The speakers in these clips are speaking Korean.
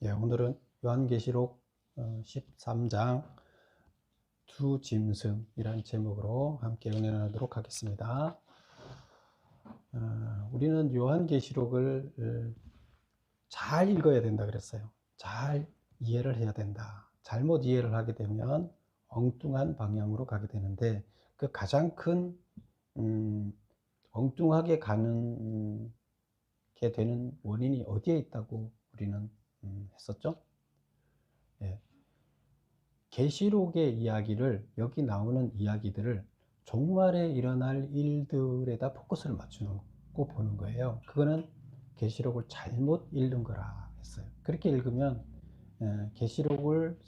예, 오늘은 요한계시록 13장 두 짐승이라는 제목으로 함께 은혜 나누도록 하겠습니다. 우리는 요한계시록을 잘 읽어야 된다 그랬어요. 잘 이해를 해야 된다. 잘못 이해를 하게 되면 엉뚱한 방향으로 가게 되는데, 그 가장 큰 엉뚱하게 가는 게 되는 원인이 어디에 있다고 우리는 했었죠? 예. 계시록의 이야기를, 여기 나오는 이야기들을 종말에 일어날 일들에다 포커스를 맞추고 보는 거예요. 그거는 계시록을 잘못 읽는 거라 했어요. 그렇게 읽으면 계시록을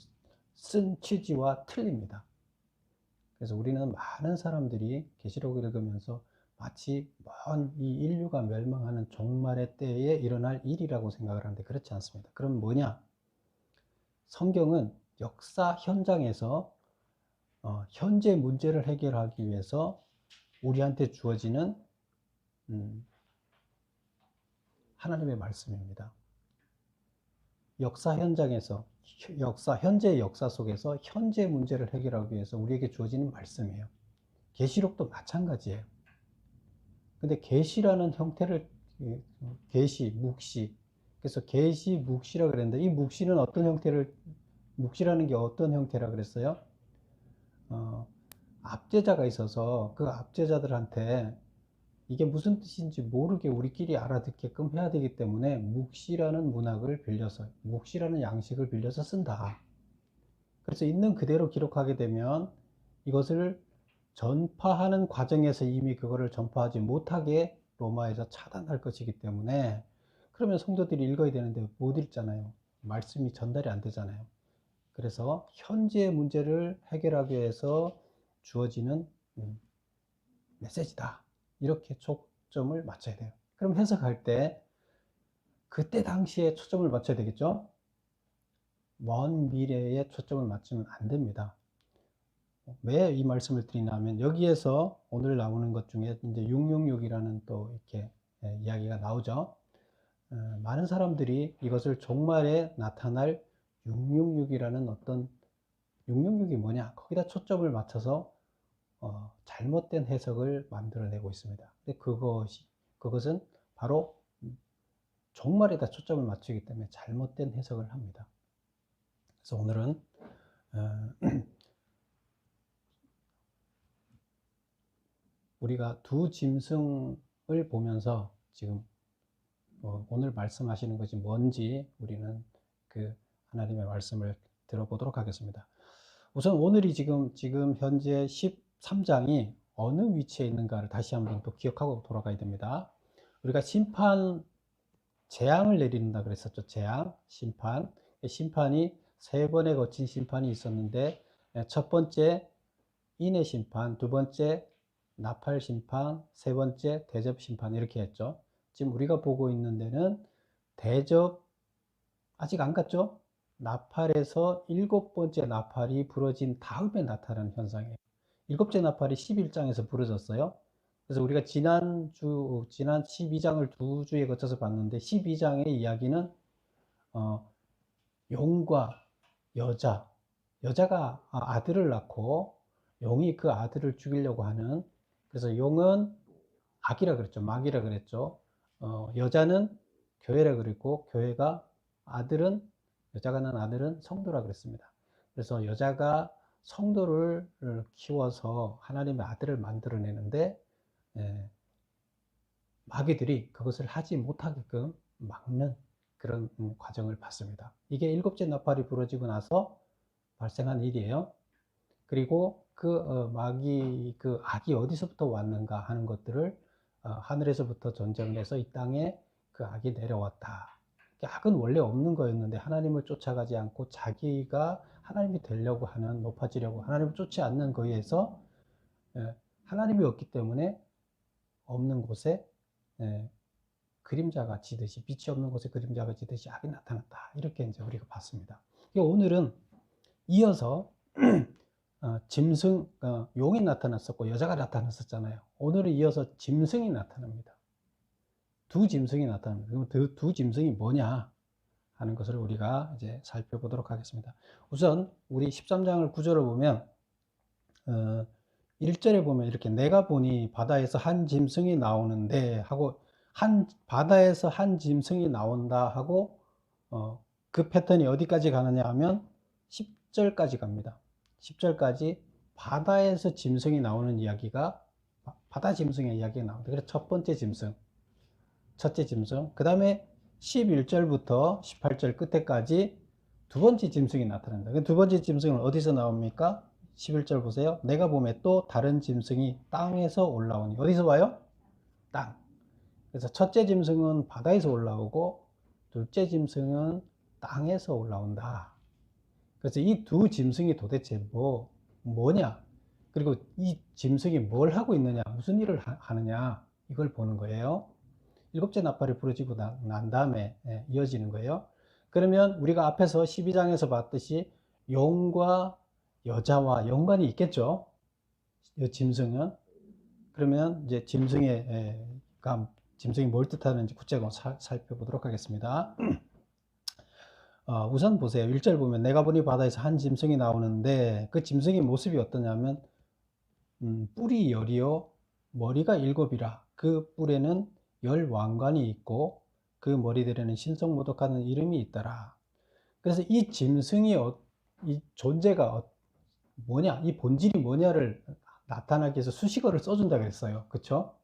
쓴 취지와 틀립니다. 그래서 우리는 많은 사람들이 계시록을 읽으면서 마치 먼 이 인류가 멸망하는 종말의 때에 일어날 일이라고 생각을 하는데, 그렇지 않습니다. 그럼 뭐냐? 성경은 역사 현장에서 현재 문제를 해결하기 위해서 우리한테 주어지는 하나님의 말씀입니다. 역사 현장에서, 현재 역사 속에서 현재 문제를 해결하기 위해서 우리에게 주어지는 말씀이에요. 계시록도 마찬가지예요. 근데 계시라는 형태를, 계시, 묵시, 그래서 계시, 묵시라 그랬는데, 이 묵시는 어떤 형태를, 묵시라는 게 어떤 형태라 그랬어요? 압제자가 있어서 그 압제자들한테 이게 무슨 뜻인지 모르게 우리끼리 알아듣게끔 해야 되기 때문에 묵시라는 문학을 빌려서, 묵시라는 양식을 빌려서 쓴다. 그래서 있는 그대로 기록하게 되면 이것을 전파하는 과정에서 이미 그거를 전파하지 못하게 로마에서 차단할 것이기 때문에, 그러면 성도들이 읽어야 되는데 못 읽잖아요. 말씀이 전달이 안 되잖아요. 그래서 현재의 문제를 해결하기 위해서 주어지는 메시지다, 이렇게 초점을 맞춰야 돼요. 그럼 해석할 때 그때 당시에 초점을 맞춰야 되겠죠. 먼 미래에 초점을 맞추면 안 됩니다. 왜 이 말씀을 드리냐면, 여기에서 오늘 나오는 것 중에 이제 666이라는 또 이렇게 이야기가 나오죠. 많은 사람들이 이것을 종말에 나타날 666이라는 어떤, 666이 뭐냐, 거기다 초점을 맞춰서 잘못된 해석을 만들어내고 있습니다. 근데 그것은 바로 종말에다 초점을 맞추기 때문에 잘못된 해석을 합니다. 그래서 오늘은 우리가 두 짐승을 보면서 지금 오늘 말씀하시는 것이 뭔지 우리는 그 하나님의 말씀을 들어보도록 하겠습니다. 우선 오늘이 지금 현재 13장이 어느 위치에 있는가를 다시 한번 또 기억하고 돌아가야 됩니다. 우리가 심판, 재앙을 내린다 그랬었죠. 재앙, 심판. 심판이 세 번에 거친 심판이 있었는데, 첫 번째 인의 심판, 두 번째 나팔 심판, 세 번째 대접 심판, 이렇게 했죠. 지금 우리가 보고 있는 데는 대접, 아직 안 갔죠? 나팔에서 일곱 번째 나팔이 부러진 다음에 나타나는 현상이에요. 일곱째 나팔이 11장에서 부러졌어요. 그래서 우리가 지난 12장을 두 주에 거쳐서 봤는데, 12장의 이야기는 용과 여자가 아들을 낳고 용이 그 아들을 죽이려고 하는, 그래서 용은 악이라 그랬죠. 마귀라 그랬죠. 여자는 교회라 그랬고, 여자가 낳은 아들은 성도라 그랬습니다. 그래서 여자가 성도를 키워서 하나님의 아들을 만들어내는데, 마귀들이 그것을 하지 못하게끔 막는 그런 과정을 봤습니다. 이게 일곱째 나팔이 부러지고 나서 발생한 일이에요. 그리고 그 악이 어디서부터 왔는가 하는 것들을 하늘에서부터 전쟁을 해서 이 땅에 그 악이 내려왔다. 악은 원래 없는 거였는데 하나님을 쫓아가지 않고 자기가 하나님이 되려고 하는, 높아지려고 하나님을 쫓지 않는 거에서 하나님이 없기 때문에 없는 곳에 그림자가 지듯이, 빛이 없는 곳에 그림자가 지듯이 악이 나타났다. 이렇게 이제 우리가 봤습니다. 오늘은 이어서 용이 나타났었고 여자가 나타났었잖아요. 오늘은 이어서 짐승이 나타납니다. 두 짐승이 나타납니다. 그럼 두 짐승이 뭐냐 하는 것을 우리가 이제 살펴보도록 하겠습니다. 우선 우리 13장을 구조를 보면 1절에 보면 이렇게 내가 보니 바다에서 한 짐승이 나오는데 하고 바다에서 한 짐승이 나온다 하고 그 패턴이 어디까지 가느냐 하면 10절까지 갑니다. 10절까지 바다에서 짐승이 나오는 이야기가 바다 짐승의 이야기가 나옵니다. 그래서 첫 번째 짐승, 첫째 짐승, 그 다음에 11절부터 18절 끝에까지 두 번째 짐승이 나타난다. 그 두 번째 짐승은 어디서 나옵니까? 11절 보세요. 내가 보면 또 다른 짐승이 땅에서 올라오니. 어디서 와요? 땅. 그래서 첫째 짐승은 바다에서 올라오고 둘째 짐승은 땅에서 올라온다. 그래서 이 두 짐승이 도대체 뭐냐? 그리고 이 짐승이 뭘 하고 있느냐? 무슨 일을 하느냐? 이걸 보는 거예요. 일곱째 나팔이 부러지고 난 다음에 이어지는 거예요. 그러면 우리가 앞에서 12장에서 봤듯이 용과 여자와 연관이 있겠죠. 이 짐승은. 그러면 이제 짐승이 뭘 뜻하는지 구체적으로 살펴보도록 하겠습니다. 우선 보세요. 1절 보면 내가 보니 바다에서 한 짐승이 나오는데 그 짐승의 모습이 어떠냐면 뿔이 열이요 머리가 7이라. 그 뿔에는 10왕관이 있고 그 머리들에는 신성모독하는 이름이 있더라. 그래서 이 짐승이 이 존재가 뭐냐, 이 본질이 뭐냐를 나타나기 위해서 수식어를 써준다 그랬어요. 그쵸?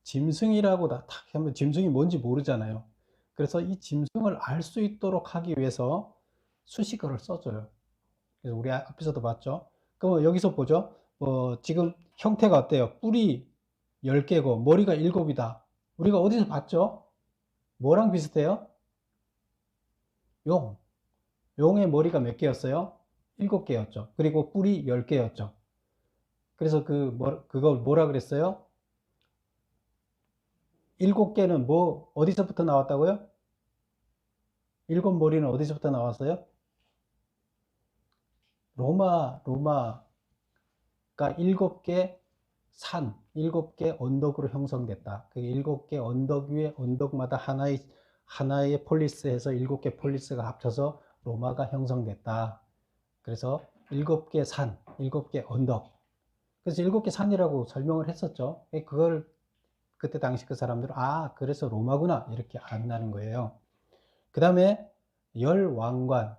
짐승이라고 딱 하면 짐승이 뭔지 모르잖아요. 그래서 이 짐승을 알 수 있도록 하기 위해서 수식어를 써줘요. 그래서 우리 앞에서도 봤죠. 그럼 여기서 보죠. 지금 형태가 어때요? 뿔이 10개고 머리가 7이다. 우리가 어디서 봤죠? 뭐랑 비슷해요? 용의 머리가 몇 개였어요? 7개였죠. 그리고 뿔이 10개였죠. 그래서 그걸 뭐라 그랬어요? 7개는 어디서부터 나왔다고요? 7머리는 어디서부터 나왔어요? 로마가 7개 7개 언덕으로 형성됐다. 그 7개 언덕 위에 언덕마다 하나의 폴리스에서 7개 폴리스가 합쳐서 로마가 형성됐다. 그래서 7개 7개 언덕. 그래서 7개 산이라고 설명을 했었죠. 그걸 그때 당시 그 사람들은 그래서 로마구나 이렇게 안다는 거예요. 그 다음에 10왕관.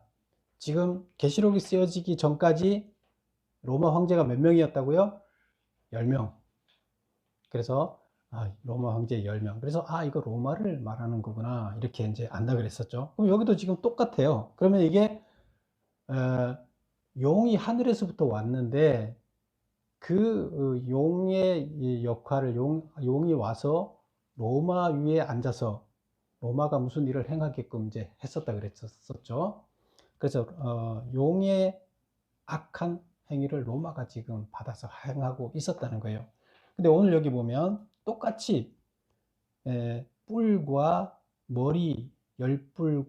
지금 계시록이 쓰여지기 전까지 로마 황제가 몇 명이었다고요? 10명. 그래서 로마 황제 10명. 그래서 이거 로마를 말하는 거구나 이렇게 이제 안다 그랬었죠. 그럼 여기도 지금 똑같아요. 그러면 이게 용이 하늘에서부터 왔는데 그 용의 역할을 용이 와서 로마 위에 앉아서 로마가 무슨 일을 행하게끔 이제 했었다 그랬었죠. 그래서 용의 악한 행위를 로마가 지금 받아서 행하고 있었다는 거예요. 근데 오늘 여기 보면 똑같이 뿔과 머리 10뿔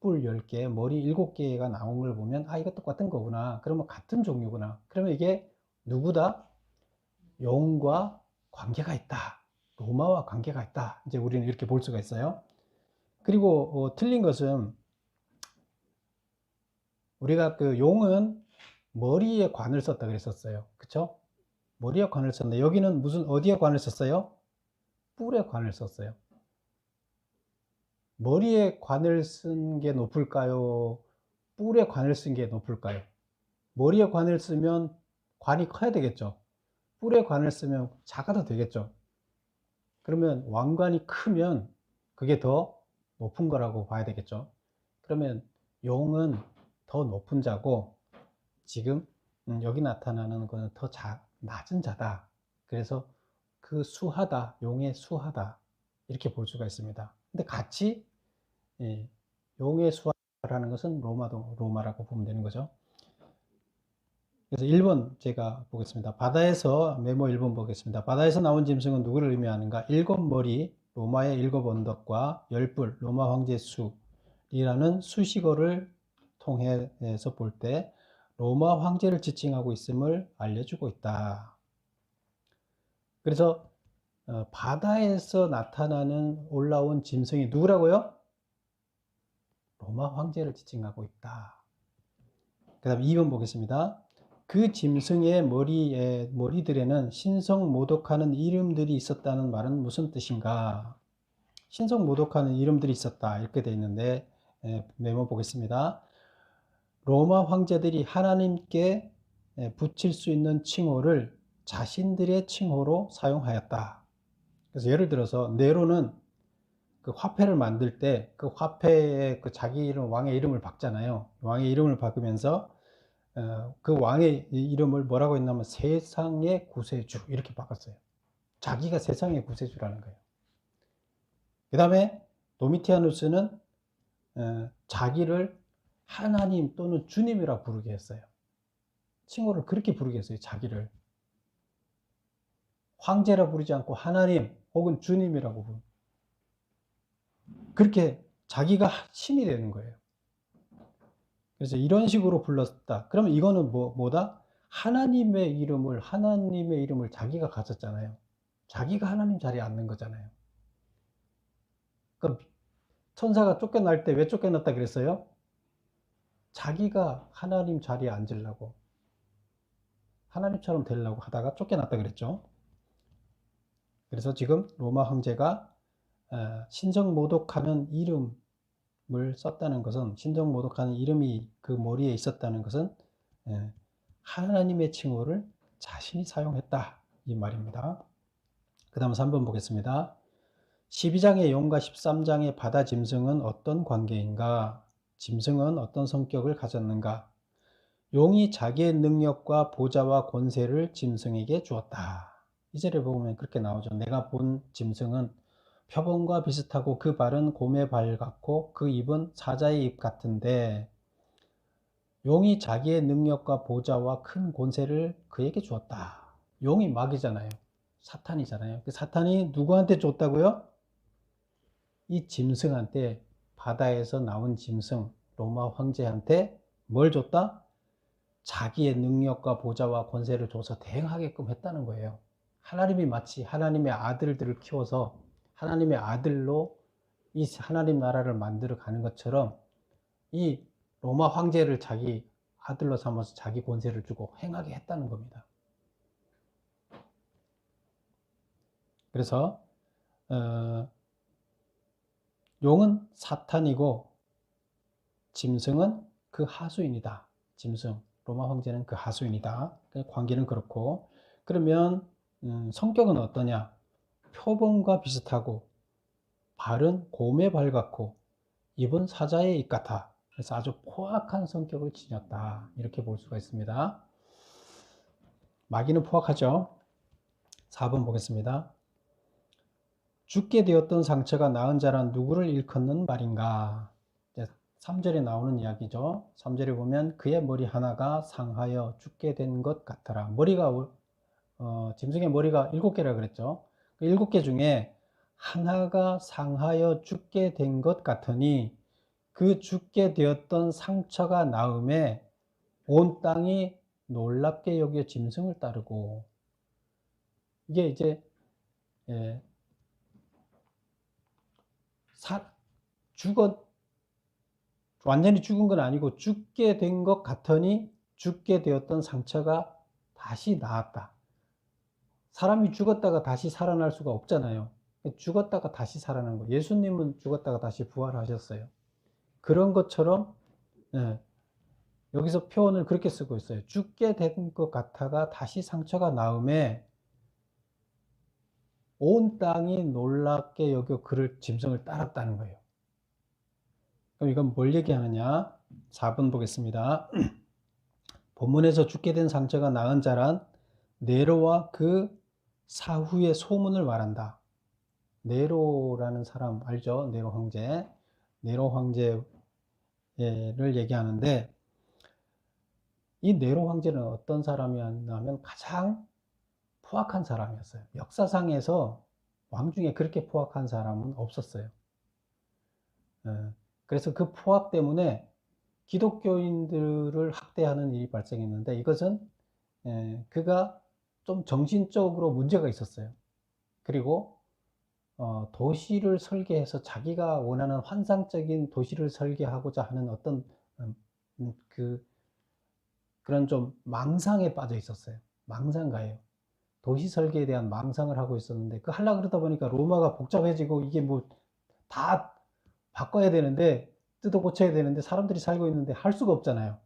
10개, 머리 7개가 나온 걸 보면 이거 똑같은 거구나. 그러면 같은 종류구나. 그러면 이게 누구다? 용과 관계가 있다. 로마와 관계가 있다. 이제 우리는 이렇게 볼 수가 있어요. 그리고 틀린 것은 우리가 그 용은 머리에 관을 썼다 그랬었어요. 그쵸? 머리에 관을 썼는데 여기는 어디에 관을 썼어요? 뿔에 관을 썼어요. 머리에 관을 쓴 게 높을까요? 뿔에 관을 쓴 게 높을까요? 머리에 관을 쓰면 관이 커야 되겠죠. 뿔에 관을 쓰면 작아도 되겠죠. 그러면 왕관이 크면 그게 더 높은 거라고 봐야 되겠죠. 그러면 용은 더 높은 자고 지금 여기 나타나는 거는 더 낮은 자다. 그래서 그 수하다, 용의 수하다 이렇게 볼 수가 있습니다. 근데 같이 용의 수하라는 것은 로마라고 보면 되는 거죠. 그래서 1번 제가 보겠습니다. 바다에서 메모 1번 보겠습니다. 바다에서 나온 짐승은 누구를 의미하는가? 7머리 로마의 7 언덕과 10뿔 로마 황제 수이라는 수식어를 통해서 볼 때 로마 황제를 지칭하고 있음을 알려주고 있다. 그래서 바다에서 나타나는 올라온 짐승이 누구라고요? 로마 황제를 지칭하고 있다. 그 다음 2번 보겠습니다. 그 짐승의 머리들에는 신성모독하는 이름들이 있었다는 말은 무슨 뜻인가? 신성모독하는 이름들이 있었다 이렇게 되어 있는데 메모 보겠습니다. 로마 황제들이 하나님께 붙일 수 있는 칭호를 자신들의 칭호로 사용하였다. 그래서 예를 들어서 네로는 그 화폐를 만들 때 그 화폐에 그 자기 이름, 왕의 이름을 박잖아요. 왕의 이름을 박으면서 그 왕의 이름을 뭐라고 했냐면 세상의 구세주 이렇게 바꿨어요. 자기가 세상의 구세주라는 거예요. 그 다음에 도미티아누스는 자기를 하나님 또는 주님이라 부르게 했어요. 칭호를 그렇게 부르게 했어요. 자기를 황제라 부르지 않고 하나님 혹은 주님이라고 부르. 그렇게 자기가 신이 되는 거예요. 그래서 이런 식으로 불렀다. 그러면 이거는 뭐다? 하나님의 이름을 자기가 가졌잖아요. 자기가 하나님 자리에 앉는 거잖아요. 그럼 천사가 쫓겨날 때 왜 쫓겨났다 그랬어요? 자기가 하나님 자리에 앉으려고, 하나님처럼 되려고 하다가 쫓겨났다 그랬죠. 그래서 지금 로마 황제가 신성모독하는 이름을 썼다는 것은, 신성모독하는 이름이 그 머리에 있었다는 것은 하나님의 칭호를 자신이 사용했다 이 말입니다. 그 다음 3번 보겠습니다. 12장의 용과 13장의 바다 짐승은 어떤 관계인가? 짐승은 어떤 성격을 가졌는가? 용이 자기의 능력과 보좌와 권세를 짐승에게 주었다. 이 절에 보면 그렇게 나오죠. 내가 본 짐승은 표범과 비슷하고 그 발은 곰의 발 같고 그 입은 사자의 입 같은데 용이 자기의 능력과 보좌와 큰 권세를 그에게 주었다. 용이 마귀잖아요. 사탄이잖아요. 그 사탄이 누구한테 줬다고요? 이 짐승한테, 바다에서 나온 짐승 로마 황제한테 뭘 줬다? 자기의 능력과 보좌와 권세를 줘서 대행하게끔 했다는 거예요. 하나님이 마치 하나님의 아들들을 키워서 하나님의 아들로 이 하나님 나라를 만들어 가는 것처럼 이 로마 황제를 자기 아들로 삼아서 자기 권세를 주고 행하게 했다는 겁니다. 그래서 용은 사탄이고 짐승은 그 하수인이다. 짐승, 로마 황제는 그 하수인이다. 관계는 그렇고, 그러면 성격은 어떠냐? 표범과 비슷하고 발은 곰의 발 같고 입은 사자의 입 같아. 그래서 아주 포악한 성격을 지녔다. 이렇게 볼 수가 있습니다. 마귀는 포악하죠. 4번 보겠습니다. 죽게 되었던 상처가 나은 자란 누구를 일컫는 말인가? 3절에 나오는 이야기죠. 3절에 보면 그의 머리 하나가 상하여 죽게 된 것 같더라. 머리가 짐승의 머리가 7개라 그랬죠. 그 7개 중에 하나가 상하여 죽게 된 것 같으니 그 죽게 되었던 상처가 나음에 온 땅이 놀랍게 여겨 짐승을 따르고, 이게 이제 완전히 죽은 건 아니고 죽게 된 것 같으니 죽게 되었던 상처가 다시 나았다. 사람이 죽었다가 다시 살아날 수가 없잖아요. 죽었다가 다시 살아난 거예요. 예수님은 죽었다가 다시 부활하셨어요. 그런 것처럼 여기서 표현을 그렇게 쓰고 있어요. 죽게 된 것 같아가 다시 상처가 나음에 온 땅이 놀랍게 여겨 그를 짐승을 따랐다는 거예요. 그럼 이건 뭘 얘기하느냐? 4번 보겠습니다. 본문에서 죽게 된 상처가 나은 자란 네로와 그 사후의 소문을 말한다. 네로라는 사람 알죠? 네로 황제. 네로 황제를 얘기하는데, 이 네로 황제는 어떤 사람이었냐면 가장 포악한 사람이었어요. 역사상에서 왕 중에 그렇게 포악한 사람은 없었어요. 그래서 그 포악 때문에 기독교인들을 학대하는 일이 발생했는데, 이것은 그가 좀 정신적으로 문제가 있었어요. 그리고 도시를 설계해서 자기가 원하는 환상적인 도시를 설계하고자 하는 어떤 음, 그런 좀 망상에 빠져 있었어요. 망상가예요. 도시 설계에 대한 망상을 하고 있었는데 그 하려고 그러다 보니까 로마가 복잡해지고 이게 뭐 다 바꿔야 되는데 뜯어 고쳐야 되는데 사람들이 살고 있는데 할 수가 없잖아요.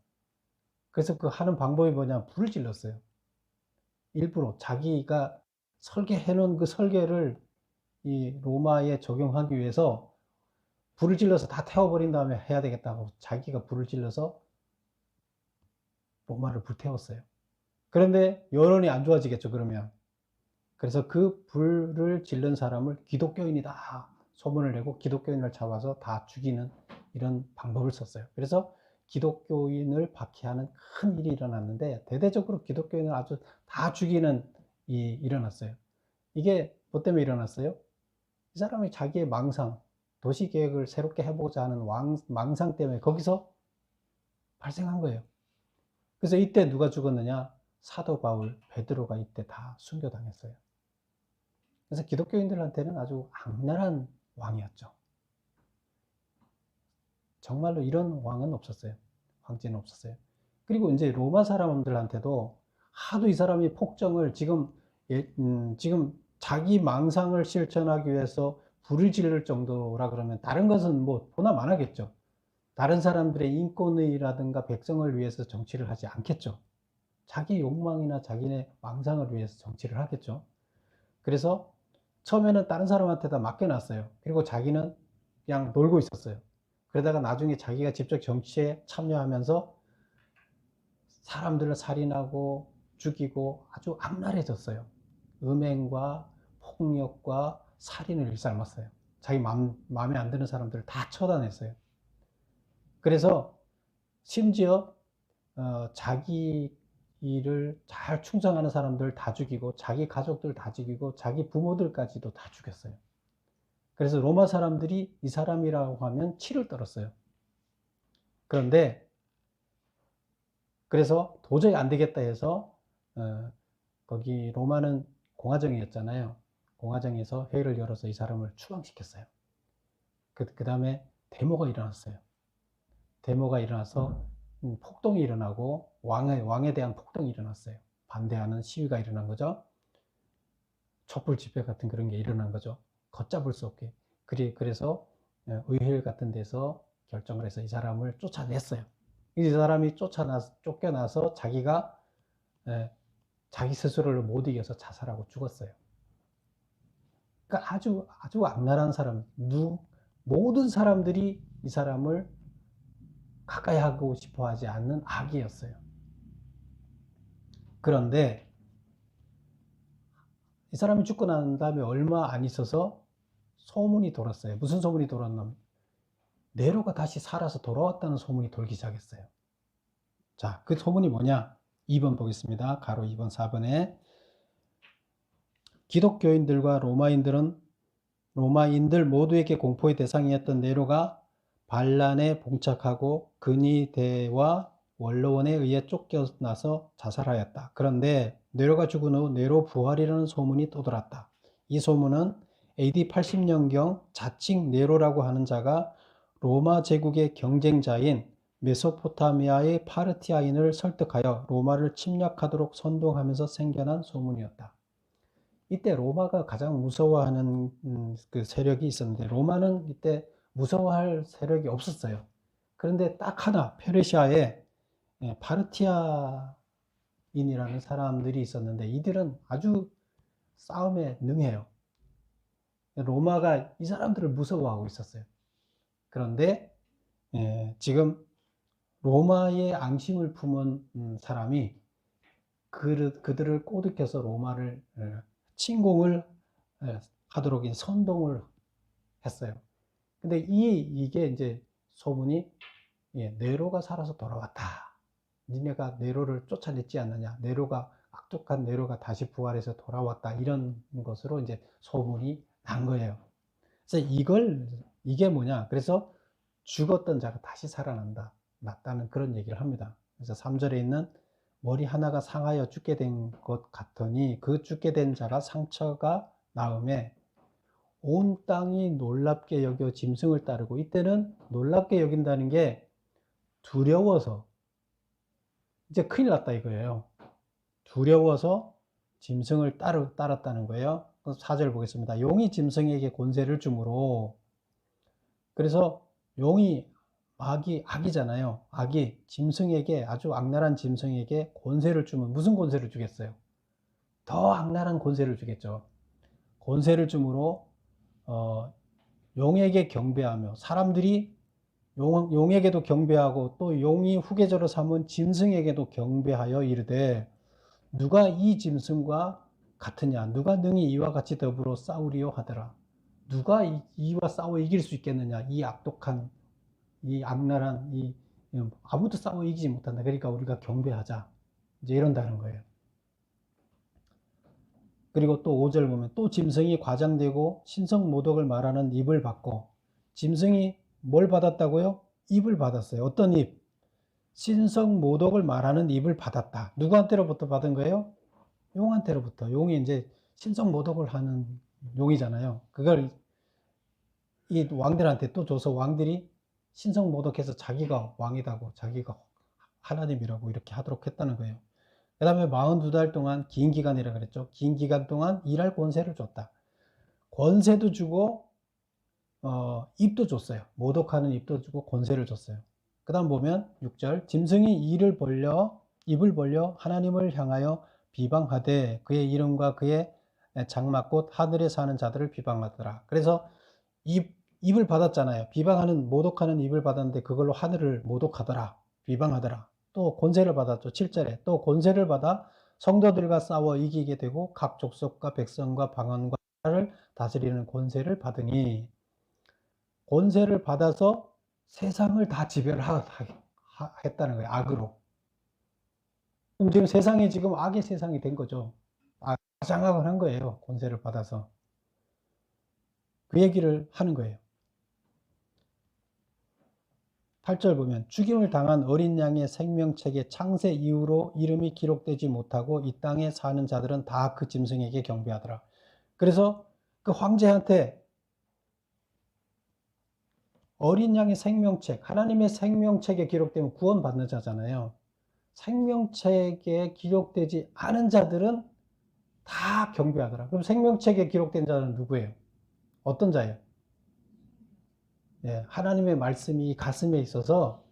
그래서 그 하는 방법이 뭐냐, 불을 질렀어요. 일부러 자기가 설계해 놓은 그 설계를 이 로마에 적용하기 위해서 불을 질러서 다 태워버린 다음에 해야 되겠다고 자기가 불을 질러서 로마를 불태웠어요. 그런데 여론이 안 좋아지겠죠, 그러면. 그래서 그 불을 질른 사람을 기독교인이다 소문을 내고 기독교인을 잡아서 다 죽이는 이런 방법을 썼어요. 그래서 기독교인을 박해하는 큰 일이 일어났는데 대대적으로 기독교인을 아주 다 죽이는 일이 일어났어요. 이게 뭐 때문에 일어났어요? 이 사람이 자기의 망상, 도시 계획을 새롭게 해보고자 하는 망상 때문에 거기서 발생한 거예요. 그래서 이때 누가 죽었느냐? 사도 바울, 베드로가 이때 다 순교당했어요. 그래서 기독교인들한테는 아주 악랄한 왕이었죠. 정말로 이런 왕은 없었어요. 황제는 없었어요. 그리고 이제 로마 사람들한테도 하도 이 사람이 폭정을 지금 자기 망상을 실천하기 위해서 불을 지를 정도라 그러면 다른 것은 뭐 보나 마나겠죠. 다른 사람들의 인권이라든가 백성을 위해서 정치를 하지 않겠죠. 자기 욕망이나 자기네 망상을 위해서 정치를 하겠죠. 그래서 처음에는 다른 사람한테 다 맡겨놨어요. 그리고 자기는 그냥 놀고 있었어요. 그러다가 나중에 자기가 직접 정치에 참여하면서 사람들을 살인하고 죽이고 아주 악랄해졌어요. 음행과 폭력과 살인을 일삼았어요. 자기 마음에 안 드는 사람들을 다 처단했어요. 그래서 심지어 자기 일을 잘 충성하는 사람들 다 죽이고 자기 가족들 다 죽이고 자기 부모들까지도 다 죽였어요. 그래서 로마 사람들이 이 사람이라고 하면 치를 떨었어요. 그런데 그래서 도저히 안 되겠다 해서 거기 로마는 공화정이었잖아요. 공화정에서 회의를 열어서 이 사람을 추방시켰어요. 그 다음에 데모가 일어났어요. 데모가 일어나서 폭동이 일어나고 왕에 대한 폭동이 일어났어요. 반대하는 시위가 일어난 거죠. 촛불 집회 같은 그런 게 일어난 거죠. 걷잡을 수 없게. 그래서 의회 같은 데서 결정을 해서 이 사람을 쫓아냈어요. 이 사람이 쫓겨나서 자기가 자기 스스로를 못 이겨서 자살하고 죽었어요. 그러니까 아주 악랄한 사람, 모든 사람들이 이 사람을 가까이 하고 싶어 하지 않는 악이었어요. 그런데 이 사람이 죽고 난 다음에 얼마 안 있어서 소문이 돌았어요. 무슨 소문이 돌았나? 네로가 다시 살아서 돌아왔다는 소문이 돌기 시작했어요. 자, 그 소문이 뭐냐? 2번 보겠습니다. 가로 2번, 4번에 기독교인들과 로마인들 모두에게 공포의 대상이었던 네로가 반란에 봉착하고 근위대와 원로원에 의해 쫓겨나서 자살하였다. 그런데 네로가 죽은 후 네로 부활이라는 소문이 떠돌았다. 이 소문은 AD 80년경 자칭 네로라고 하는 자가 로마 제국의 경쟁자인 메소포타미아의 파르티아인을 설득하여 로마를 침략하도록 선동하면서 생겨난 소문이었다. 이때 로마가 가장 무서워하는 그 세력이 있었는데 로마는 이때 무서워할 세력이 없었어요. 그런데 딱 하나 페르시아에 파르티아인이라는 사람들이 있었는데 이들은 아주 싸움에 능해요. 로마가 이 사람들을 무서워하고 있었어요. 그런데 지금 로마의 앙심을 품은 사람이 그들을 꼬드겨서 로마를 침공을 하도록 선동을 했어요. 근데 이게 이제 소문이 네로가 살아서 돌아왔다. 니네가 네로를 쫓아냈지 않느냐. 악독한 네로가 다시 부활해서 돌아왔다. 이런 것으로 이제 소문이 난 거예요. 그래서 이게 뭐냐. 그래서 죽었던 자가 다시 살아난다. 낫다는 그런 얘기를 합니다. 그래서 3절에 있는 머리 하나가 상하여 죽게 된 것 같더니 그 죽게 된 자가 상처가 나음에 온 땅이 놀랍게 여겨 짐승을 따르고, 이때는 놀랍게 여긴다는 게 두려워서, 이제 큰일 났다 이거예요. 두려워서 짐승을 따랐다는 거예요. 4절 보겠습니다. 용이 짐승에게 권세를 주므로, 그래서 용이 악이잖아요. 악이 짐승에게, 아주 악랄한 짐승에게 권세를 주면 무슨 권세를 주겠어요? 더 악랄한 권세를 주겠죠. 권세를 주므로 용에게 경배하며, 사람들이 용에게도 경배하고 또 용이 후계자로 삼은 짐승에게도 경배하여 이르되, 누가 이 짐승과 같으냐, 누가 능히 이와 같이 더불어 싸우리요 하더라. 누가 이와 싸워 이길 수 있겠느냐, 이 악독한, 이 악랄한, 아무도 싸워 이기지 못한다. 그러니까 우리가 경배하자, 이제 이런다는 거예요. 그리고 또 5절 보면, 또 짐승이 과장되고 신성 모독을 말하는 입을 받고, 짐승이 뭘 받았다고요? 입을 받았어요. 어떤 입? 신성 모독을 말하는 입을 받았다. 누구한테로부터 받은 거예요? 용한테로부터. 용이 이제 신성 모독을 하는 용이잖아요. 그걸 이 왕들한테 또 줘서 왕들이 신성 모독해서 자기가 왕이라고, 자기가 하나님이라고 이렇게 하도록 했다는 거예요. 그 다음에 42달 동안, 긴 기간이라 그랬죠. 긴 기간 동안 일할 권세를 줬다. 권세도 주고 입도 줬어요. 모독하는 입도 주고 권세를 줬어요. 그 다음 보면 6절, 짐승이 입을 벌려 하나님을 향하여 비방하되 그의 이름과 그의 장막 곧 하늘에 사는 자들을 비방하더라. 그래서 입을 받았잖아요. 비방하는, 모독하는 입을 받았는데 그걸로 하늘을 모독하더라, 비방하더라. 또 권세를 받았죠. 7절에 또 권세를 받아 성도들과 싸워 이기게 되고 각 족속과 백성과 방언과 나라를 다스리는 권세를 받으니, 권세를 받아서 세상을 다 지배했다는 거예요. 악으로. 그럼 지금 세상이 지금 악의 세상이 된 거죠. 가장악을 한 거예요. 권세를 받아서. 그 얘기를 하는 거예요. 8절 보면, 죽임을 당한 어린 양의 생명책에 창세 이후로 이름이 기록되지 못하고 이 땅에 사는 자들은 다 그 짐승에게 경배하더라. 그래서 그 황제한테 어린 양의 생명책, 하나님의 생명책에 기록되면 구원받는 자잖아요. 생명책에 기록되지 않은 자들은 다 경배하더라. 그럼 생명책에 기록된 자는 누구예요? 어떤 자예요? 하나님의 말씀이 가슴에 있어서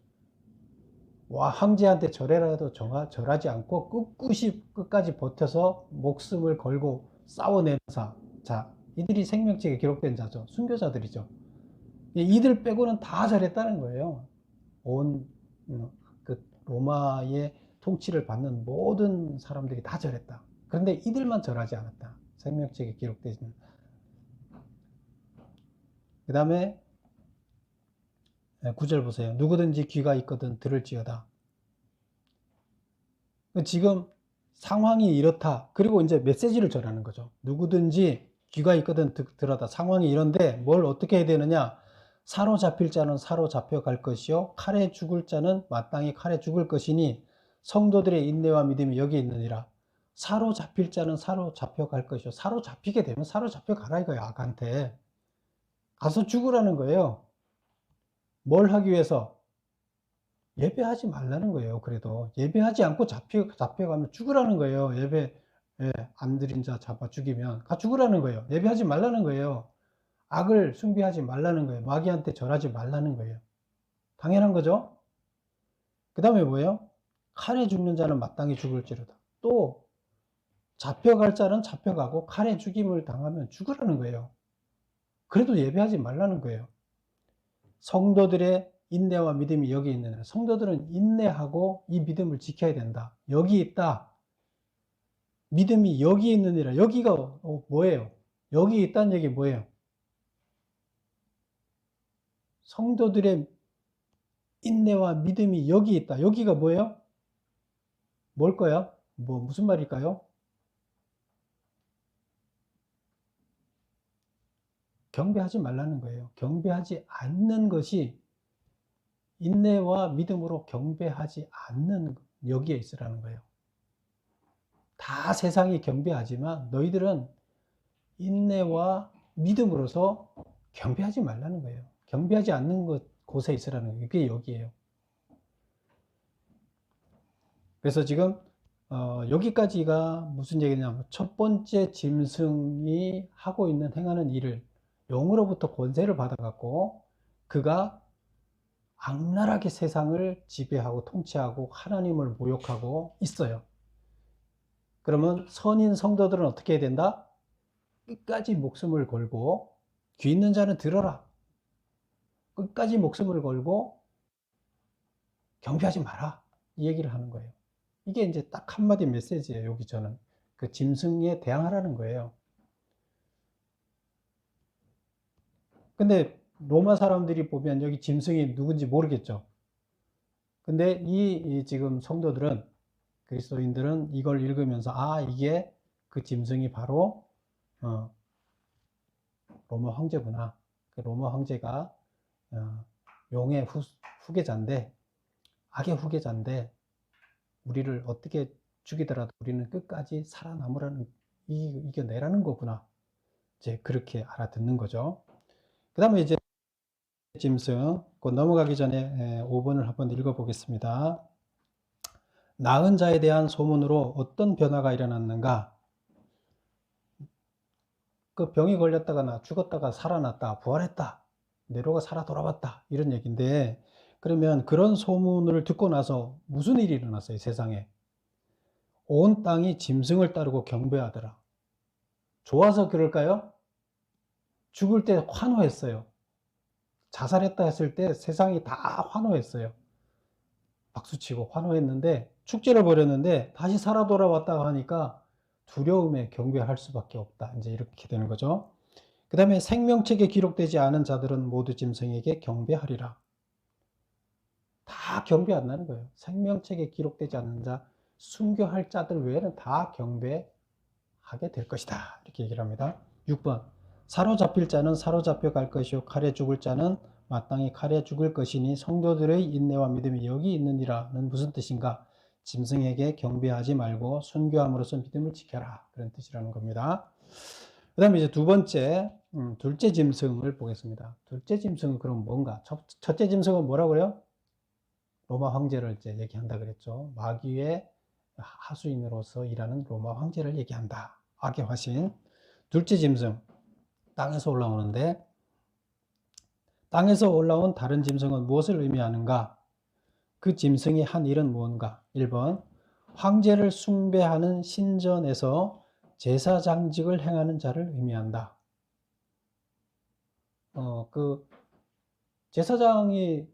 황제한테 절해라도 절하지 않고 끝까지 버텨서 목숨을 걸고 싸워낸 자, 이들이 생명책에 기록된 자죠. 순교자들이죠. 이들 빼고는 다 잘했다는 거예요. 그 로마의 통치를 받는 모든 사람들이 다 절했다. 그런데 이들만 절하지 않았다. 생명책에 기록되지는. 그 다음에 9절 보세요. 누구든지 귀가 있거든 들을지어다. 지금 상황이 이렇다. 그리고 이제 메시지를 전하는 거죠. 누구든지 귀가 있거든 들어다. 상황이 이런데 뭘 어떻게 해야 되느냐? 사로잡힐 자는 사로잡혀 갈 것이요 칼에 죽을 자는 마땅히 칼에 죽을 것이니 성도들의 인내와 믿음이 여기 있느니라. 사로잡힐 자는 사로잡혀 갈 것이요. 사로잡히게 되면 사로잡혀 가라 이거야. 악한테 가서 죽으라는 거예요. 뭘 하기 위해서? 예배하지 말라는 거예요. 그래도 예배하지 않고 잡혀가면 죽으라는 거예요. 예배 안 드린 자 잡아 죽이면 가 죽으라는 거예요. 예배하지 말라는 거예요. 악을 숭배하지 말라는 거예요. 마귀한테 절하지 말라는 거예요. 당연한 거죠. 그 다음에 뭐예요? 칼에 죽는 자는 마땅히 죽을지로다. 또 잡혀갈 자는 잡혀가고 칼에 죽임을 당하면 죽으라는 거예요. 그래도 예배하지 말라는 거예요. 성도들의 인내와 믿음이 여기 있는, 성도들은 인내하고 이 믿음을 지켜야 된다. 여기 있다. 믿음이 여기 있느니라. 여기가 뭐예요? 여기 있다는 얘기 뭐예요? 성도들의 인내와 믿음이 여기 있다. 여기가 뭐예요? 뭘 거야? 무슨 말일까요? 경배하지 말라는 거예요. 경배하지 않는 것이, 인내와 믿음으로 경배하지 않는, 여기에 있으라는 거예요. 다 세상이 경배하지만 너희들은 인내와 믿음으로서 경배하지 말라는 거예요. 경배하지 않는 곳에 있으라는 거예요. 이게 여기에요. 그래서 지금 여기까지가 무슨 얘기냐면, 첫 번째 짐승이 하고 있는 행하는 일을 영으로부터 권세를 받아갖고 그가 악랄하게 세상을 지배하고 통치하고 하나님을 모욕하고 있어요. 그러면 선인 성도들은 어떻게 해야 된다? 끝까지 목숨을 걸고, 귀 있는 자는 들어라. 끝까지 목숨을 걸고 경배하지 마라. 이 얘기를 하는 거예요. 이게 이제 딱 한마디 메시지예요. 여기 저는 그 짐승에 대항하라는 거예요. 근데 로마 사람들이 보면 여기 짐승이 누군지 모르겠죠. 근데 이 지금 성도들은, 그리스도인들은 이걸 읽으면서, 아, 이게 그 짐승이 바로 로마 황제구나. 그 로마 황제가 용의 후계자인데, 악의 후계자인데, 우리를 어떻게 죽이더라도 우리는 끝까지 살아남으라는, 이겨내라는 거구나. 이제 그렇게 알아듣는 거죠. 그 다음에 이제 짐승, 그 넘어가기 전에 5번을 한번 읽어보겠습니다. 나은 자에 대한 소문으로 어떤 변화가 일어났는가? 그 병이 걸렸다가 죽었다가 살아났다, 부활했다, 내로가 살아 돌아왔다, 이런 얘기인데, 그러면 그런 소문을 듣고 나서 무슨 일이 일어났어요, 세상에? 온 땅이 짐승을 따르고 경배하더라. 좋아서 그럴까요? 죽을 때 환호했어요. 자살했다 했을 때 세상이 다 환호했어요. 박수치고 환호했는데, 축제를 벌였는데 다시 살아 돌아왔다 하니까 두려움에 경배할 수밖에 없다. 이제 이렇게 되는 거죠. 그 다음에 생명책에 기록되지 않은 자들은 모두 짐승에게 경배하리라. 다 경배 안 나는 거예요. 생명책에 기록되지 않은 자, 순교할 자들 외에는 다 경배하게 될 것이다. 이렇게 얘기를 합니다. 6번. 사로잡힐 자는 사로잡혀 갈 것이요 칼에 죽을 자는 마땅히 칼에 죽을 것이니 성도들의 인내와 믿음이 여기 있느니라는 무슨 뜻인가? 짐승에게 경배하지 말고 순교함으로써 믿음을 지켜라. 그런 뜻이라는 겁니다. 그 다음에 이제 두 번째, 둘째 짐승을 보겠습니다. 둘째 짐승은 그럼 뭔가? 첫째 짐승은 뭐라고 그래요? 로마 황제를 이제 얘기한다 그랬죠. 마귀의 하수인으로서 일하는 로마 황제를 얘기한다. 악의 화신. 둘째 짐승, 땅에서 올라오는데, 땅에서 올라온 다른 짐승은 무엇을 의미하는가? 그 짐승이 한 일은 무언가? 1번, 황제를 숭배하는 신전에서 제사장직을 행하는 자를 의미한다. 그 제사장이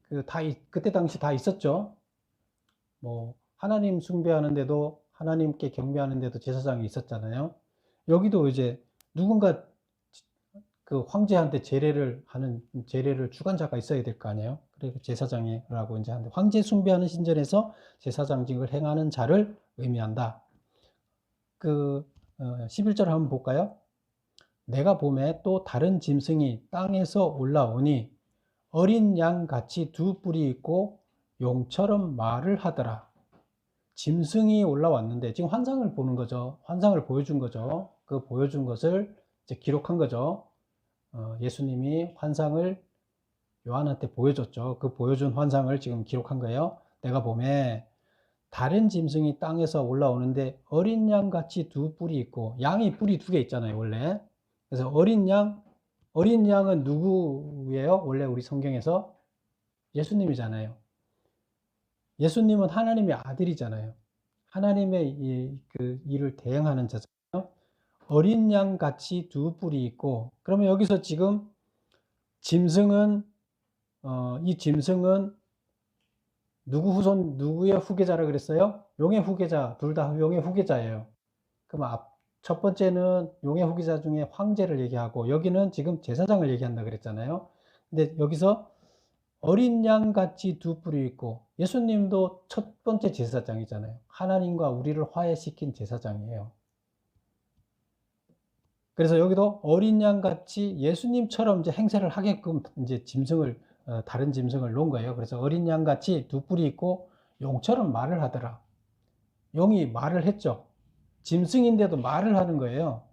그때 당시 다 있었죠. 뭐 하나님 숭배하는데도, 하나님께 경배하는데도 제사장이 있었잖아요. 여기도 이제 누군가 그 황제한테 제례를 주관자가 있어야 될 거 아니에요. 그래서 제사장이라고 이제 하는데, 황제 숭배하는 신전에서 제사장직을 행하는 자를 의미한다. 11절 한번 볼까요? 내가 봄에 또 다른 짐승이 땅에서 올라오니 어린 양 같이 두 뿔이 있고 용처럼 말을 하더라. 짐승이 올라왔는데, 지금 환상을 보는 거죠. 환상을 보여준 거죠. 그 보여준 것을 이제 기록한 거죠. 예수님이 환상을 요한한테 보여줬죠. 그 보여준 환상을 지금 기록한 거예요. 내가 봄에 다른 짐승이 땅에서 올라오는데 어린 양 같이 두 뿔이 있고, 양이 뿔이 두 개 있잖아요, 원래. 그래서 어린 양은 누구예요? 원래 우리 성경에서 예수님이잖아요. 예수님은 하나님의 아들이잖아요. 하나님의 그 일을 대행하는 자잖아요. 어린 양 같이 두 뿔이 있고, 그러면 여기서 지금 짐승은 이 짐승은 누구의 후계자라 그랬어요? 용의 후계자, 둘 다 용의 후계자예요. 그럼 첫 번째는 용의 후계자 중에 황제를 얘기하고, 여기는 지금 제사장을 얘기한다 그랬잖아요. 근데 여기서 어린 양 같이 두 뿔이 있고, 예수님도 첫 번째 제사장이잖아요. 하나님과 우리를 화해시킨 제사장이에요. 그래서 여기도 어린 양 같이 예수님처럼 이제 행세를 하게끔 이제 다른 짐승을 놓은 거예요. 그래서 어린 양 같이 두 뿔이 있고 용처럼 말을 하더라. 용이 말을 했죠. 짐승인데도 말을 하는 거예요.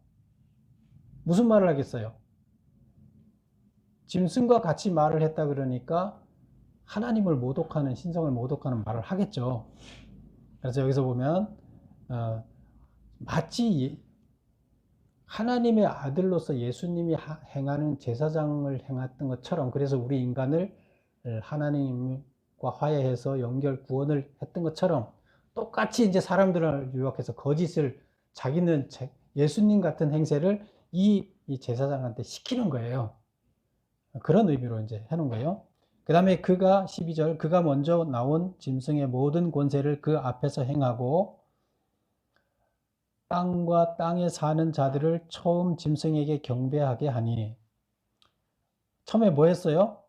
무슨 말을 하겠어요? 짐승과 같이 말을 했다 그러니까 하나님을 모독하는, 신성을 모독하는 말을 하겠죠. 그래서 여기서 보면 마치 하나님의 아들로서 예수님이 행하는 제사장을 행했던 것처럼, 그래서 우리 인간을 하나님과 화해해서 연결 구원을 했던 것처럼 똑같이 이제 사람들을 유혹해서 거짓을, 자기는 예수님 같은 행세를 이 제사장한테 시키는 거예요. 그런 의미로 이제 해놓은 거예요. 그 다음에 그가 12절, 그가 먼저 나온 짐승의 모든 권세를 그 앞에서 행하고 땅과 땅에 사는 자들을 처음 짐승에게 경배하게 하니. 처음에 뭐 했어요?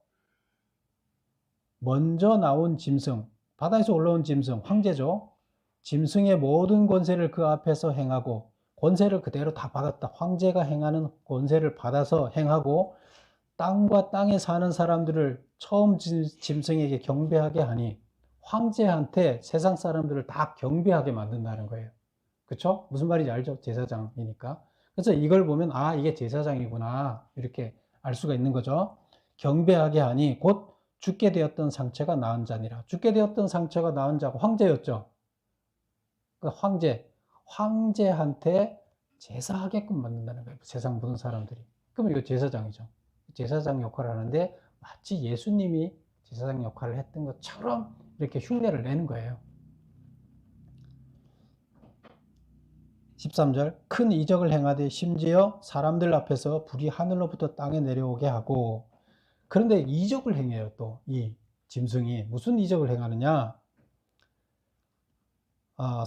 먼저 나온 짐승, 바다에서 올라온 짐승, 황제죠. 짐승의 모든 권세를 그 앞에서 행하고, 권세를 그대로 다 받았다. 황제가 행하는 권세를 받아서 행하고, 땅과 땅에 사는 사람들을 처음 짐승에게 경배하게 하니, 황제한테 세상 사람들을 다 경배하게 만든다는 거예요. 그쵸? 무슨 말인지 알죠? 제사장이니까. 그래서 이걸 보면, 아, 이게 제사장이구나, 이렇게 알 수가 있는 거죠. 경배하게 하니 곧 죽게 되었던 상처가 나은 자니라. 죽게 되었던 상처가 나은 자가 황제였죠. 그 황제한테 제사하게끔 만든다는 거예요. 세상 모든 사람들이. 그러면 이거 제사장이죠. 제사장 역할을 하는데 마치 예수님이 제사장 역할을 했던 것처럼 이렇게 흉내를 내는 거예요. 13절, 큰 이적을 행하되 심지어 사람들 앞에서 불이 하늘로부터 땅에 내려오게 하고. 그런데 이적을 행해요. 또 이 짐승이 무슨 이적을 행하느냐,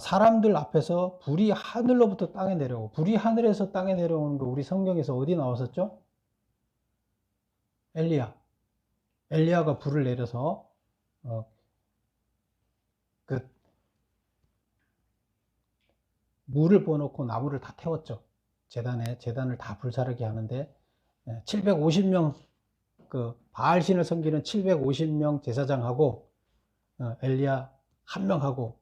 사람들 앞에서 불이 하늘로부터 땅에 내려오고. 불이 하늘에서 땅에 내려오는 거 우리 성경에서 어디 나왔었죠? 엘리야가 불을 내려서 그 물을 부어놓고 나무를 다 태웠죠. 재단을 다 불사르게 하는데 750명, 그 바알신을 섬기는 750명 제사장하고 엘리야 한 명하고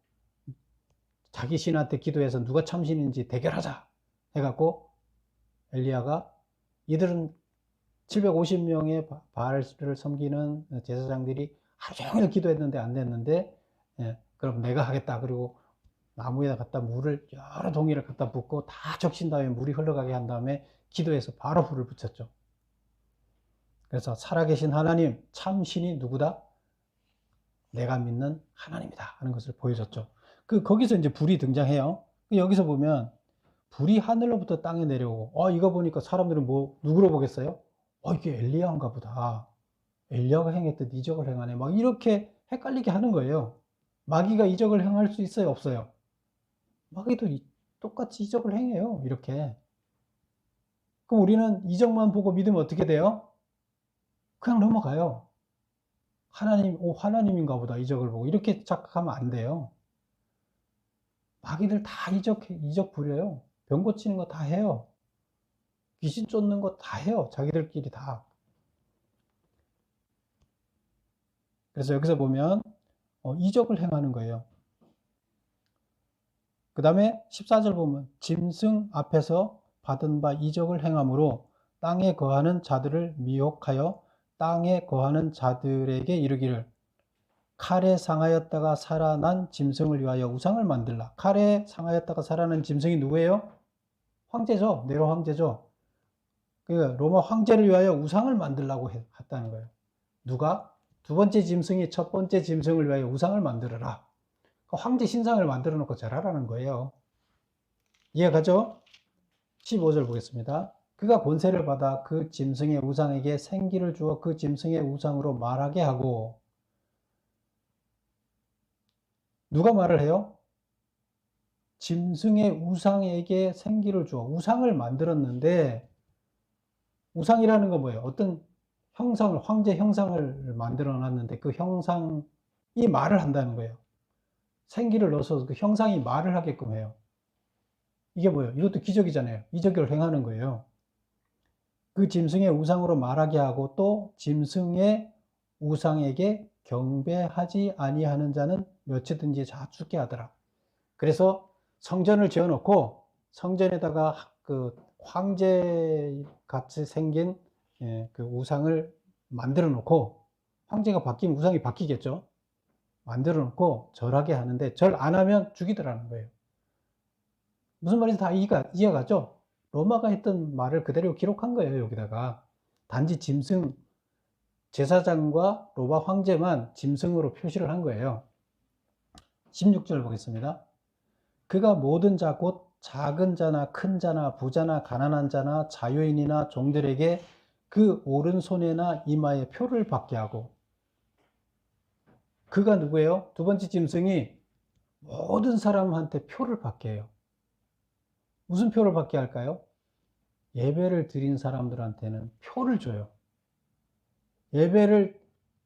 자기 신한테 기도해서 누가 참신인지 대결하자 해갖고, 엘리야가 이들은 750명의 바알을 섬기는 제사장들이 하루 종일 기도했는데 안 됐는데, 그럼 내가 하겠다. 그리고 나무에다 갖다 물을, 여러 동이를 갖다 붓고 다 적신 다음에 물이 흘러가게 한 다음에 기도해서 바로 불을 붙였죠. 그래서 살아계신 하나님, 참신이 누구다? 내가 믿는 하나님이다 하는 것을 보여줬죠. 거기서 이제 불이 등장해요. 여기서 보면 불이 하늘로부터 땅에 내려오고, 이거 보니까 사람들은 누구로 보겠어요? 이게 엘리야인가 보다. 엘리야가 행했던 이적을 행하네. 막 이렇게 헷갈리게 하는 거예요. 마귀가 이적을 행할 수 있어요, 없어요? 마귀도 똑같이 이적을 행해요, 이렇게. 그럼 우리는 이적만 보고 믿으면 어떻게 돼요? 그냥 넘어가요. 하나님인가 보다, 이적을 보고. 이렇게 착각하면 안 돼요. 마귀들 다 이적 부려요. 병 고치는 거 다 해요. 귀신 쫓는 거 다 해요. 자기들끼리 다. 그래서 여기서 보면 이적을 행하는 거예요. 그 다음에 14절 보면 짐승 앞에서 받은 바 이적을 행함으로 땅에 거하는 자들을 미혹하여 땅에 거하는 자들에게 이르기를, 칼에 상하였다가 살아난 짐승을 위하여 우상을 만들라. 칼에 상하였다가 살아난 짐승이 누구예요? 황제죠. 네로 황제죠. 그 로마 황제를 위하여 우상을 만들라고 했다는 거예요. 누가? 두 번째 짐승이 첫 번째 짐승을 위하여 우상을 만들어라. 황제 신상을 만들어 놓고 절하라는 거예요. 이해가죠? 15절 보겠습니다. 그가 권세를 받아 그 짐승의 우상에게 생기를 주어 그 짐승의 우상으로 말하게 하고. 누가 말을 해요? 짐승의 우상에게 생기를 주어. 우상을 만들었는데, 우상이라는 건 뭐예요? 어떤 형상을, 황제 형상을 만들어 놨는데 그 형상이 말을 한다는 거예요. 생기를 넣어서 그 형상이 말을 하게끔 해요. 이게 뭐예요? 이것도 기적이잖아요. 이적을 행하는 거예요. 그 짐승의 우상으로 말하게 하고, 또 짐승의 우상에게 경배하지 아니하는 자는 몇이든지 다 죽게 하더라. 그래서 성전을 지어놓고 성전에다가 그 황제 같이 생긴 그 우상을 만들어 놓고, 황제가 바뀌면 우상이 바뀌겠죠. 만들어 놓고 절하게 하는데 절 안 하면 죽이더라는 거예요. 무슨 말인지 다 이해가죠? 로마가 했던 말을 그대로 기록한 거예요, 여기다가. 단지 짐승, 제사장과 로마 황제만 짐승으로 표시를 한 거예요. 16절 보겠습니다. 그가 모든 자 곧 작은 자나 큰 자나 부자나 가난한 자나 자유인이나 종들에게 그 오른손에나 이마에 표를 받게 하고, 그가 누구예요? 두 번째 짐승이 모든 사람한테 표를 받게 해요. 무슨 표를 받게 할까요? 예배를 드린 사람들한테는 표를 줘요. 예배를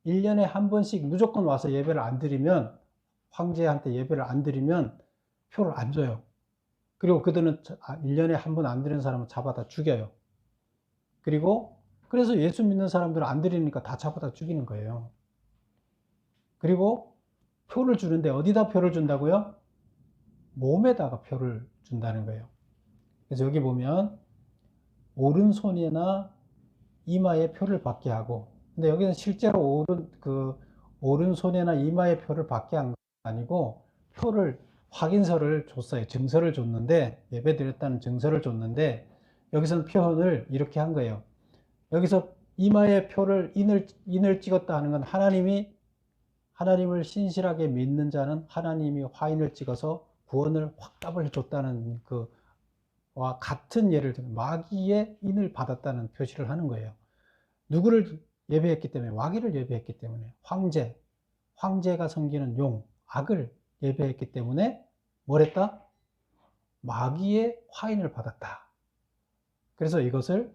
1년에 한 번씩 무조건 와서 예배를 안 드리면, 황제한테 예배를 안 드리면 표를 안 줘요. 그리고 그들은 1년에 한 번 안 드리는 사람은 잡아다 죽여요. 그리고 그래서 예수 믿는 사람들은 안 드리니까 다 잡아다 죽이는 거예요. 그리고 표를 주는데 어디다 표를 준다고요? 몸에다가 표를 준다는 거예요. 그래서 여기 보면 오른손이나 이마에 표를 받게 하고, 근데 여기는 실제로 오른손이나 이마에 표를 받게 한 건 아니고 표를, 확인서를 줬어요. 증서를 줬는데, 예배 드렸다는 증서를 줬는데, 여기서는 표현을 이렇게 한 거예요. 여기서 이마에 표를 인을 찍었다 하는 건 하나님을 신실하게 믿는 자는 하나님이 화인을 찍어서 구원을 확답을 해줬다는 그와 같은 예를 들면 마귀의 인을 받았다는 표시를 하는 거예요. 누구를 예배했기 때문에? 마귀를 예배했기 때문에. 황제가 섬기는 용, 악을 예배했기 때문에 뭘 했다? 마귀의 화인을 받았다. 그래서 이것을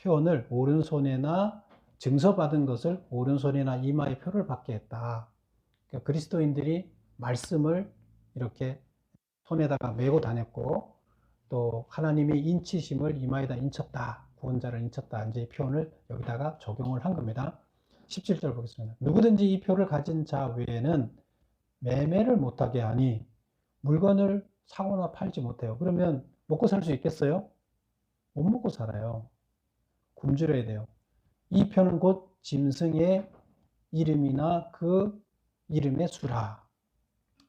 표현을 오른손에나, 증서받은 것을 오른손이나 이마에 표를 받게 했다. 그러니까 그리스도인들이 말씀을 이렇게 손에다가 메고 다녔고, 또 하나님의 인치심을 이마에다 인쳤다, 구원자를 인쳤다, 이제 이 표현을 여기다가 적용을 한 겁니다. 17절 보겠습니다. 누구든지 이 표를 가진 자 외에는 매매를 못하게 하니 물건을 사거나 팔지 못해요. 그러면 먹고 살 수 있겠어요? 못 먹고 살아요. 굶주려야 돼요. 이 표는 곧 짐승의 이름이나 그 이름의 수라.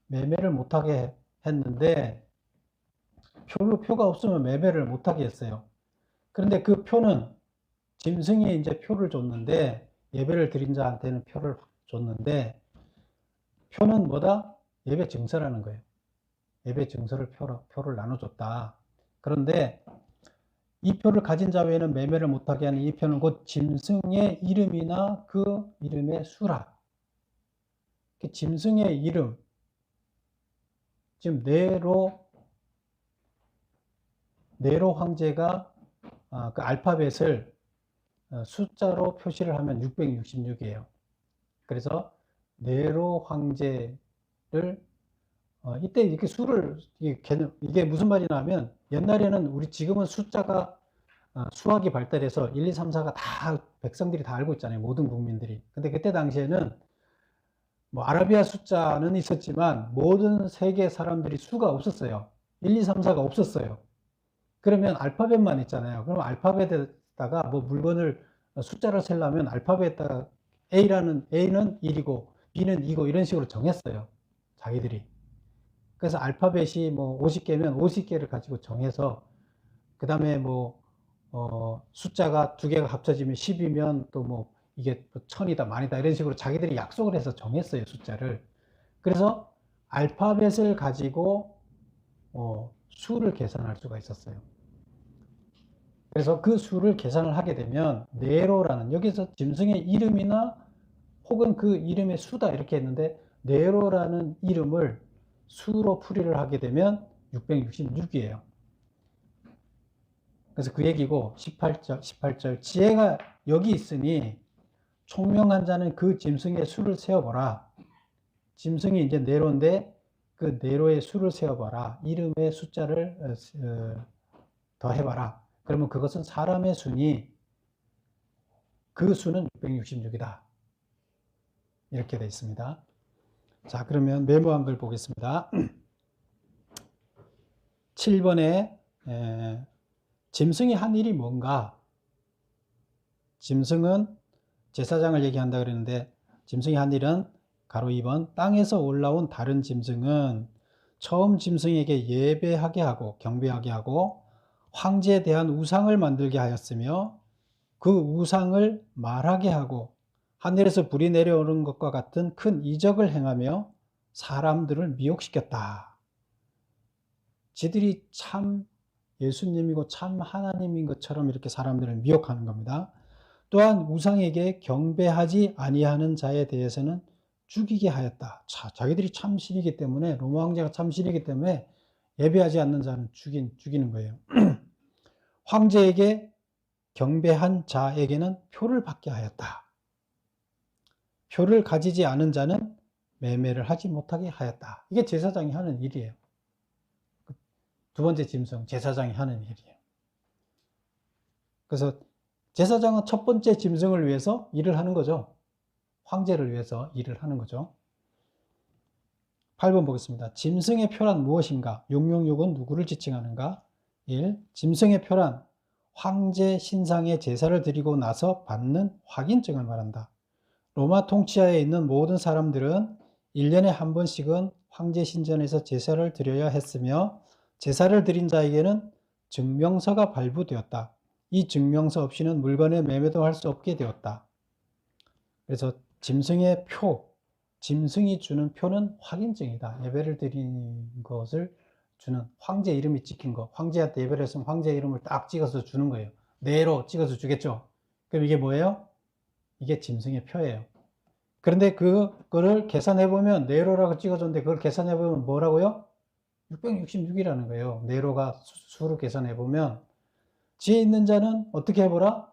매매를 못하게 했는데, 표가 없으면 매매를 못하게 했어요. 그런데 그 표는, 짐승이 이제 표를 줬는데, 예배를 드린 자한테는 표를 줬는데, 표는 뭐다? 예배 증서라는 거예요. 예배 증서를 표를 나눠줬다. 그런데 이 표를 가진 자 외에는 매매를 못하게 하는 이 표는 곧 짐승의 이름이나 그 이름의 수라. 짐승의 이름, 지금 네로 황제가 그 알파벳을 숫자로 표시를 하면 666이에요. 그래서 네로 황제를 이때 이렇게 이게 무슨 말이냐면, 옛날에는 지금은 숫자가 수학이 발달해서 1, 2, 3, 4가 다 백성들이 다 알고 있잖아요. 모든 국민들이. 근데 그때 당시에는 뭐 아라비아 숫자는 있었지만 모든 세계 사람들이 수가 없었어요. 1, 2, 3, 4가 없었어요. 그러면 알파벳만 있잖아요. 그럼 알파벳에다가 뭐 물건을 숫자를 세려면 알파벳에다가 A는 1이고 B는 2고 이런 식으로 정했어요. 자기들이. 그래서 알파벳이 뭐 50개면 50개를 가지고 정해서, 그 다음에 숫자가 두 개가 합쳐지면 10이면 또 뭐 이게 1000이다, 만이다 이런 식으로 자기들이 약속을 해서 정했어요, 숫자를. 그래서 알파벳을 가지고 수를 계산할 수가 있었어요. 그래서 그 수를 계산을 하게 되면 네로라는, 여기서 짐승의 이름이나 혹은 그 이름의 수다 이렇게 했는데, 네로라는 이름을 수로 풀이를 하게 되면 666이에요. 그래서 그 얘기고, 18절 지혜가 여기 있으니 총명한 자는 그 짐승의 수를 세어보라. 짐승이 이제 네로인데 그 네로의 수를 세어봐라. 이름의 숫자를 더해봐라. 그러면 그것은 사람의 수니 그 수는 666이다. 이렇게 되어 있습니다. 자, 그러면 메모한 걸 보겠습니다. 7번에 짐승이 한 일이 뭔가? 짐승은 제사장을 얘기한다 그랬는데 짐승이 한 일은 가로 2번 땅에서 올라온 다른 짐승은 처음 짐승에게 예배하게 하고 경배하게 하고 황제에 대한 우상을 만들게 하였으며 그 우상을 말하게 하고 하늘에서 불이 내려오는 것과 같은 큰 이적을 행하며 사람들을 미혹시켰다. 지들이 참 예수님이고 참 하나님인 것처럼 이렇게 사람들을 미혹하는 겁니다. 또한 우상에게 경배하지 아니하는 자에 대해서는 죽이게 하였다. 자기들이 참신이기 때문에, 로마 황제가 참신이기 때문에 예배하지 않는 자는 죽이는 거예요. 황제에게 경배한 자에게는 표를 받게 하였다. 표를 가지지 않은 자는 매매를 하지 못하게 하였다. 이게 제사장이 하는 일이에요. 두 번째 짐승, 제사장이 하는 일이에요. 그래서 제사장은 첫 번째 짐승을 위해서 일을 하는 거죠. 황제를 위해서 일을 하는 거죠. 8번 보겠습니다. 짐승의 표란 무엇인가? 666은 누구를 지칭하는가? 1. 짐승의 표란 황제 신상에 제사를 드리고 나서 받는 확인증을 말한다. 로마 통치하에 있는 모든 사람들은 1년에 한 번씩은 황제 신전에서 제사를 드려야 했으며 제사를 드린 자에게는 증명서가 발부되었다. 이 증명서 없이는 물건의 매매도 할 수 없게 되었다. 그래서 짐승의 표, 짐승이 주는 표는 확인증이다. 예배를 드린 것을 주는 황제 이름이 찍힌 거. 황제한테 예배를 했으면 황제 이름을 딱 찍어서 주는 거예요. 네로 찍어서 주겠죠. 그럼 이게 뭐예요? 이게 짐승의 표예요. 그런데 그거를 계산해보면 네로라고 찍어줬는데 그걸 계산해보면 뭐라고요? 666이라는 거예요. 네로가 수로 계산해보면 지혜 있는 자는 어떻게 해보라?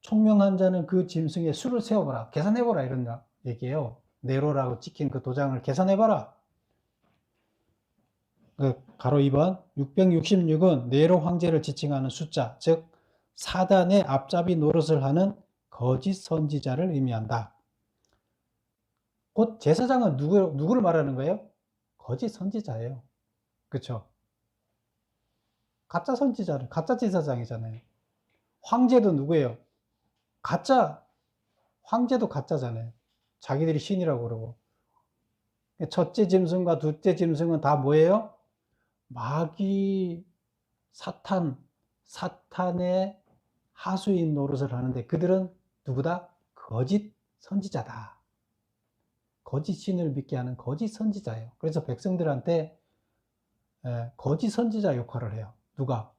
총명한 자는 그 짐승의 수를 세워보라. 계산해보라 이런 얘기예요. 네로라고 찍힌 그 도장을 계산해봐라. 가로 2번 666은 네로 황제를 지칭하는 숫자, 즉 사단의 앞잡이 노릇을 하는 거짓 선지자를 의미한다. 곧 제사장은 누구를 말하는 거예요? 거짓 선지자예요. 그렇죠? 가짜 선지자는 가짜 제사장이잖아요. 황제도 누구예요? 가짜, 황제도 가짜잖아요. 자기들이 신이라고 그러고. 첫째 짐승과 둘째 짐승은 다 뭐예요? 마귀, 사탄의 하수인 노릇을 하는데 그들은 누구다? 거짓 선지자다. 거짓 신을 믿게 하는 거짓 선지자예요. 그래서 백성들한테 거짓 선지자 역할을 해요. 누가?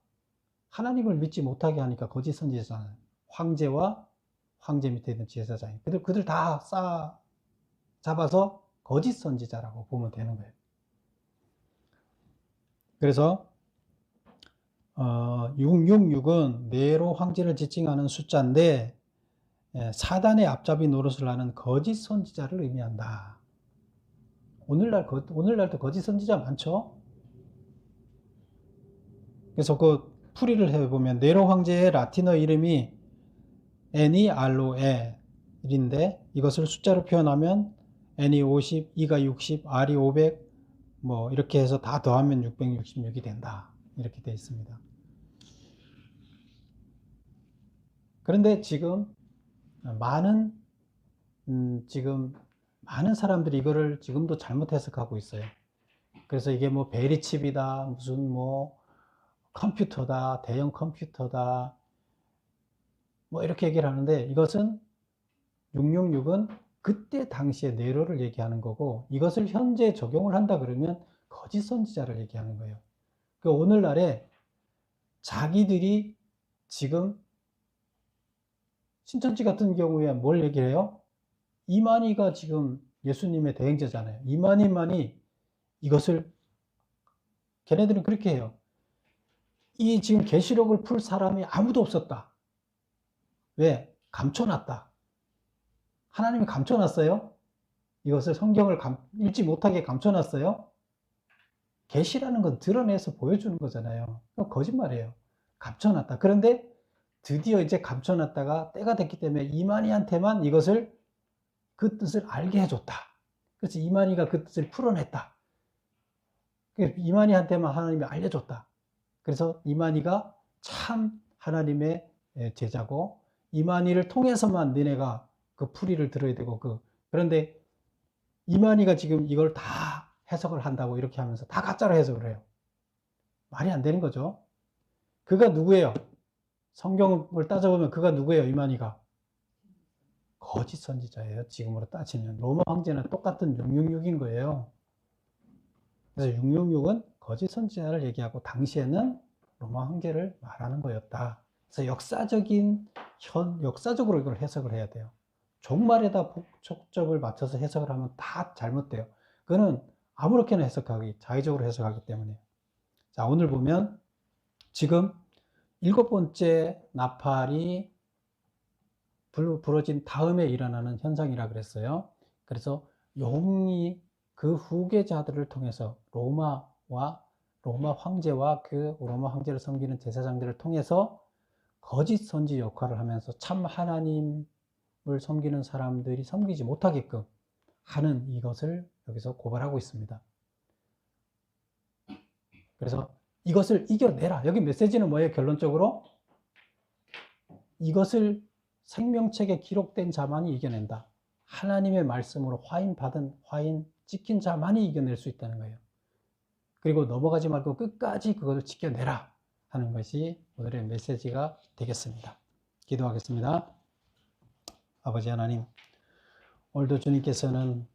하나님을 믿지 못하게 하니까 거짓 선지자잖아요. 황제와 황제 밑에 있는 제사장이. 그들 다 잡아서 거짓 선지자라고 보면 되는 거예요. 그래서 666은 네로 황제를 지칭하는 숫자인데 사단의 앞잡이 노릇을 하는 거짓 선지자를 의미한다. 오늘날도 거짓 선지자 많죠? 그래서 그 풀이를 해보면 네로 황제의 라틴어 이름이 N이 R인데 이것을 숫자로 표현하면 N이 50, E가 60, R이 500 뭐 이렇게 해서 다 더하면 666이 된다. 이렇게 되어 있습니다. 그런데 지금 많은 사람들이 이거를 지금도 잘못 해석하고 있어요. 그래서 이게 뭐 베리칩이다, 무슨 뭐 컴퓨터다, 대형 컴퓨터다, 뭐 이렇게 얘기를 하는데 이것은 666은 그때 당시의 네로를 얘기하는 거고 이것을 현재 적용을 한다 그러면 거짓 선지자를 얘기하는 거예요. 그러니까 오늘날에 자기들이 지금 신천지 같은 경우에 뭘 얘기를 해요? 이만희가 지금 예수님의 대행자잖아요. 이만희만이 이것을 걔네들은 그렇게 해요. 이 지금 계시록을 풀 사람이 아무도 없었다. 왜? 감춰놨다. 하나님이 감춰놨어요? 이것을 성경을 읽지 못하게 감춰놨어요? 계시라는 건 드러내서 보여주는 거잖아요. 거짓말이에요. 감춰놨다. 그런데 드디어 이제 감춰놨다가 때가 됐기 때문에 이만희한테만 이것을 그 뜻을 알게 해줬다. 그래서 이만희가 그 뜻을 풀어냈다. 이만희한테만 하나님이 알려줬다. 그래서 이만희가 참 하나님의 제자고 이만희를 통해서만 너네가 그 풀이를 들어야 되고 그런데 이만희가 지금 이걸 다 해석을 한다고 이렇게 하면서 다 가짜로 해석을 해요. 말이 안 되는 거죠. 그가 누구예요? 성경을 따져보면 그가 누구예요? 이만희가 거짓 선지자예요. 지금으로 따지면 로마 황제는 똑같은 666인 거예요. 그래서 666은 거짓 선지자를 얘기하고 당시에는 로마 황제를 말하는 거였다. 그래서 역사적으로 이걸 해석을 해야 돼요. 종말에다 목적을 맞춰서 해석을 하면 다 잘못돼요. 그거는 아무렇게나 자의적으로 해석하기 때문에. 자, 오늘 보면 지금 7번째 나팔이 부러진 다음에 일어나는 현상이라 그랬어요. 그래서 용이 그 후계자들을 통해서 로마 황제와 그 로마 황제를 섬기는 제사장들을 통해서 거짓 선지 역할을 하면서 참 하나님을 섬기는 사람들이 섬기지 못하게끔 하는 이것을 여기서 고발하고 있습니다. 그래서 이것을 이겨내라. 여기 메시지는 뭐예요? 결론적으로 이것을 생명책에 기록된 자만이 이겨낸다. 하나님의 말씀으로 화인 찍힌 자만이 이겨낼 수 있다는 거예요. 그리고 넘어가지 말고 끝까지 그것을 지켜내라 하는 것이 오늘의 메시지가 되겠습니다. 기도하겠습니다. 아버지 하나님, 오늘도 주님께서는